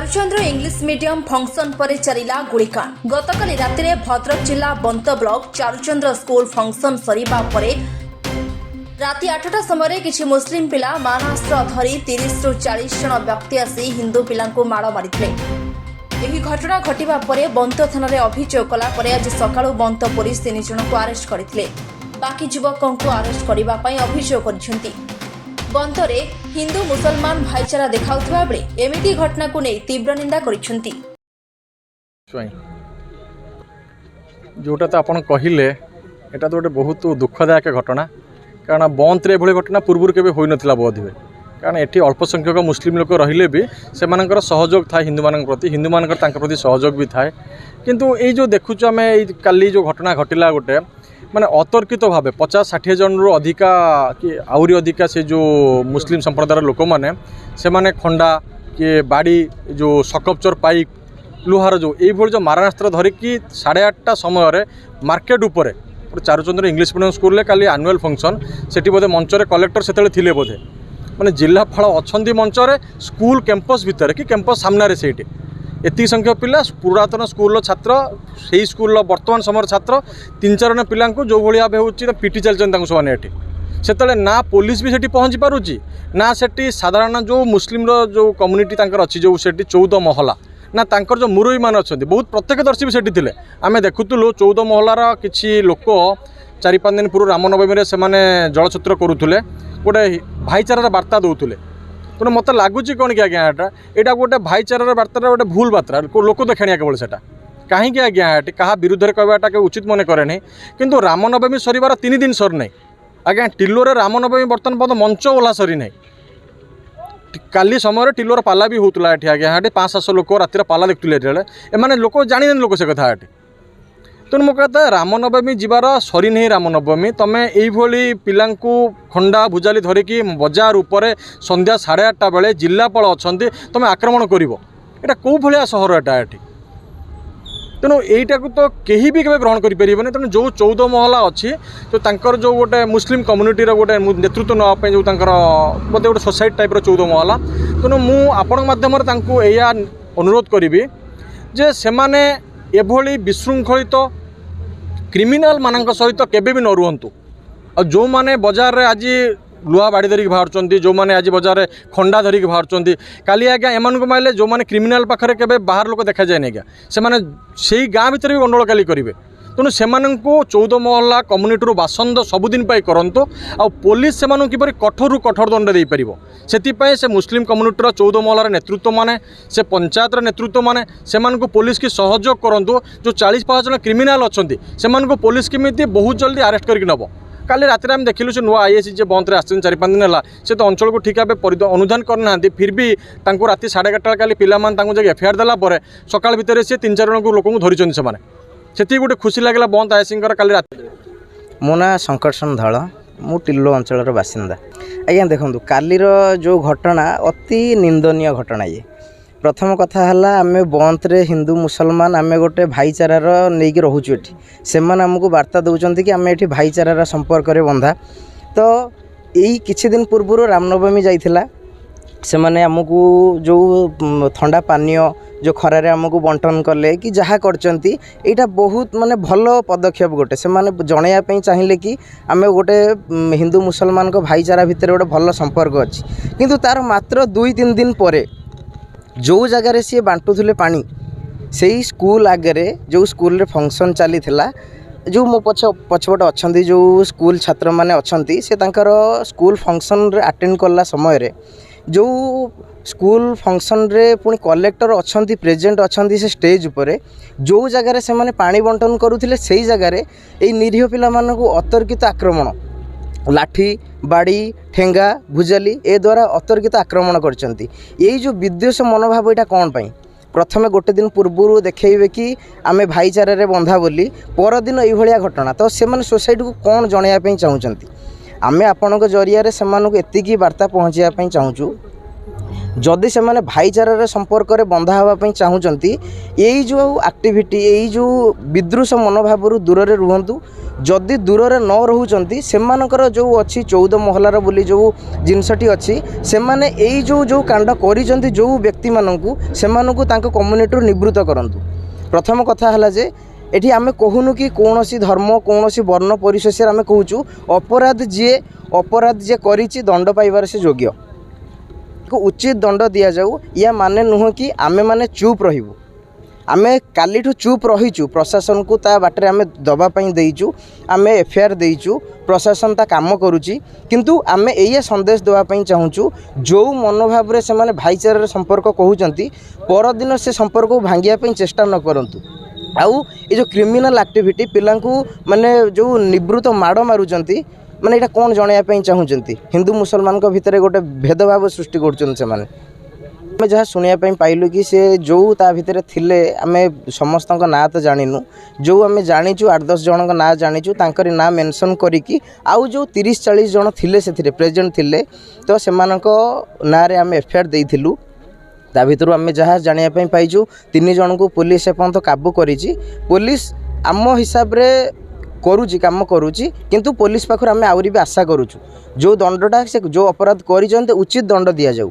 Charuchandra English medium function पर चलिला गुड़िकांड। गतकाली रातिरे भद्रक जिला बंत block Charuchandra school function सरिबा परे राति 8टा समय किछि मुस्लिम पिला मानास्त्र धरी 30 रु 40 जन व्यक्ति आसी हिंदू पिलांको माड़ मारिथिले। एही घटना घटिबा परे बंत थाना रे अभियोग कला परे आज सकाळु बंत पुलिस 3 जनक अरेस्ट करथिले। बाकी युवकंको अरेस्ट करिबा पई अभियोग करिसेंती। बंतरे हिंदू मुसलमान भाईचारा देखाउथबा बेले एमिति घटना को नै तीव्र निंदा करिसेंती। जोटा तो आपण कहिले एटा तो गोटे बहुत दुखदायक घटना, कारण बंतरे एभली घटना पूर्व केबे होई नथिला बोध हुए। कारण एठी अल्प संख्यक मुस्लिम लोक रहिले भी सेमानकर सहयोग था हिंदू मान प्रति, हिंदू मान प्रति सहयोग भी थाए। किंतु ये जो देखुच आम काली जो घटना घटिला गोटे माने अतर्कित भाव 50-60 जन रु अधिका कि आउरी अधिका से जो मुस्लिम संप्रदायर लोक मैंने से माने खंडा कि बाड़ी जो सकपचर पाइप लुहार जो ये जो मारणास्त्र धरिकी 8:30 समय मार्केट उपरे चारुचंद्र इंग्लिश मीडियम स्कूल काली आनुअल फंक्शन सेठी बोधे मंचरे कलेक्टर सेतेले थिले बोधे माने जिलापाल अच्छा मंचरे स्कूल कैंपस भितर कि कैंपस सामने से एति संख्यक पिला पुरातन स्कूल छात्र से स्कूल वर्तमान समय छात्र 3-4 जन पिला जो भाई भाव हो पिटी चलते से सेतले ना पुलिस भी सेठी पहुँची पारुची ना सेठी साधारण जो मुस्लिम जो कम्युनिटी अच्छी जो सेठी 14 महला ना तांकर जो मुरई मान अच्छा बहुत प्रत्यक्षदर्शी भी सेठी थिले। आमे देखुतलु 14 महलार किछि लोक 4-5 दिन पूर्व रामनवमी से जलछत्र करुले गोटे भाईचारार बार्ता दौले। तेणु मत लगुच कौन कि आज्ञा यहाँ गोटे भाईचारार बार्तार गोटे भूल बार्ता लोक देखाणिया केवल से कहीं आज्ञा ये क्या विरुद्ध में कहवाटा के उचित मन करे नहीं। किंतु रामनवमी सर 3 दिन सर नहीं आज्ञा टिलोर रामनवमी बर्तमान पर्यटन मंच ओला सरी नहीं। काली समय टिलोर पाला भी होता है आज्ञा यहाँ 500 लोक रातिर पाला देखुले एम लोक जानी लोक से कथा ये। तेणु मो कहता रामनवमी जीवार सरी नहीं रामनवमी तुम यही पिला खंडा भुजाली धरिकी बजार उपरे संध्या 8:30 बेले जिलापाल अच्छा तुम आक्रमण कर कौ भाया सहर एटा ये। तेणु यहीटा को तो कहीं भी ग्रहण करें। तेणु जो 14 महला अच्छी तो तांकर जो गोटे मुस्लिम कम्युनिटीर गोटे नेतृत्व नापी जो बोधे गोटे सोसाइटी टाइप 14 महला। तेणु मु आपण माध्यम या अनुरोध करी जे सेमाने एभली विशृंखलित क्रिमिनाल मानक सहित केबे भी न रुहंतु। और जो माने बाजार रे आज लुहा बाड़ी धरिक बाहर जो माने आज बाजार खंडा धरिक बाहर काली आज्ञा एम मारे जो माने क्रिमिनाल पाखे केबे बाहर लोक देखा जाए आज्ञा से माने से गाँ भीतर भी गंडोल काली करेंगे। तेणु से 14 महला कम्युनिटी बासंद सबुदिन करंतु आ पुलिस से किपर कठोर कठोर दंड दे पार से से मुस्लिम कम्युनिटीर 14 महलार नेतृत्व माने से पंचायतर नेतृत्व माने से पुलिस की सहयोग करंतु। जो 40-50 जन क्रिमिनाल अच्छा से पुलिस केमी बहुत जल्दी अरेस्ट करके नब। काली रात आम देखिलु से नुआ आईएसी जे बंद आस 4-5 दिन है से तो अंचल को ठीक भाव अनुधान करना फिर भी राति 11:30 काली पिला एफआईआर देला सकाल भितर से 3-4 जन लोक धरी से गोटे खुशी लगे बंद आईएसी काली रात। मो ना शंकरसन धल मु टिल्लो अंचल बासिंदा। आज्ञा देखो कालीर जो घटना अति निंदनीय घटना ये। प्रथम कथा है आम बंतरे हिंदू मुसलमान आम गोटे भाईचारार नहीं कि रोचु ये से आमको बार्ता दौरान कि आम ये भाईचारार संपर्क बंधा। तो यही किछि दिन पूर्व रामनवमी जाइथिला से मैंने आमको जो ठंडा पानीय जो खरार आमको बंटन कले कि जहाँ करचंती एटा बहुत माने भल पदक्षेप गोटे से माने जनइया चाहिए कि आम गोटे हिंदू मुसलमान को भाईचारा भितर गोटे भल संपर्क अच्छी। किंतु तार मात्र 2-3 दिन पर जो जगार सी बांटुले पानी से स्कूल आगे जो स्कूल फंक्शन चली जो मो पछपटे अच्छा जो स्कूल छात्र मैंने अच्छा से स्कूल फंक्शन रे अटेंड कला समय जो स्कूल फंक्शन रे पुणी कलेक्टर अच्छा प्रेजेंट अच्छा से स्टेज उपर जो जगार से माने पानी बंटन करुले से जगार ये निरीह पिला मानकु अतर्कित आक्रमण लाठी बाड़ी ठेंगा भुजाली ए द्वारा अतर्कित आक्रमण करचंती। यही जो विद्वेष मनोभाव यहाँ कौन पाई प्रथमे गोटे दिन पूर्व देखेबे कि आमे भाईचारा रे बंधा बोली परदिन यह घटना तो से सोसाइटी को कौन जनइया चाहूँगी। आमे आपण जरिया से एतिकी वार्ता पहुँचापी चाहूँ जदि से माने भाईचारार संपर्क में बंधा हाँपाई चाहूँगी यही जो एक्टिविटी यही जो विद्रुष मनोभाव दूर रुहतु जदि दूर रे न रोचंती सेमानकर जो अच्छी 14 महलार बोली जो जिनसटी अच्छी से माने यही जो जो कांड करिसंती जो व्यक्ति मानकू सेमानकू तांको कम्युनिटी निवृत्त करंतु। प्रथम कथा हला जे एठी आमे कहूनु कि कौनसी धर्म कौनसी वर्ण परिशेष आमे कहूचु अपराध जे करिछि दंड पाइबार से योग्य को उचित दंड दिया जाऊ। या माने नुह कि आमे माने चुप रहिबु। आमे कालीठू चुप रहीचु प्रशासन को ता बाटरे आमे दबा पई देइचु आमे एफआईआर देइचु प्रशासन ता काम करूची किंतु आमे एये संदेश देवा पई चाहूचु जो मनोभाव रे से माने भाईचारा संपर्क कहउचंती परदिन से संपर्क को भांगिया पई चेष्टा न करंतु। आउ ये जो क्रिमिनल एक्टिविटी पिलांकू माने जो निवृत्त माड़ मारुचंती माने एटा कोन जणाया पई चाहूचंती हिंदू मुसलमान को भितरे गोटे भेदभाव सृष्टि करचन से माने आम जहाँ शुणा पाइलु कि से जो ता भितर थिले आमे समस्त ना तो जानिनु जो आमे जानिचु 8-10 जन ना जानिचु तांकरी ना मेंशन करिकी आउ जो 30-40 जन थिले से प्रेजेंट थिले तो सेमानक ना रे आमे एफआईआर देइथिलु। ता भितर आमे जहाँ जानिया पई पाइचु 3 जन को पुलिस एपंत काबू करिछि। पुलिस आम हिसाब रे करुची काम करुची किंतु पुलिस पाखर आमे आउरी भी आशा करूछु जो दंडटा से जो अपराध करिसंते उचित दंड दिया जाऊ।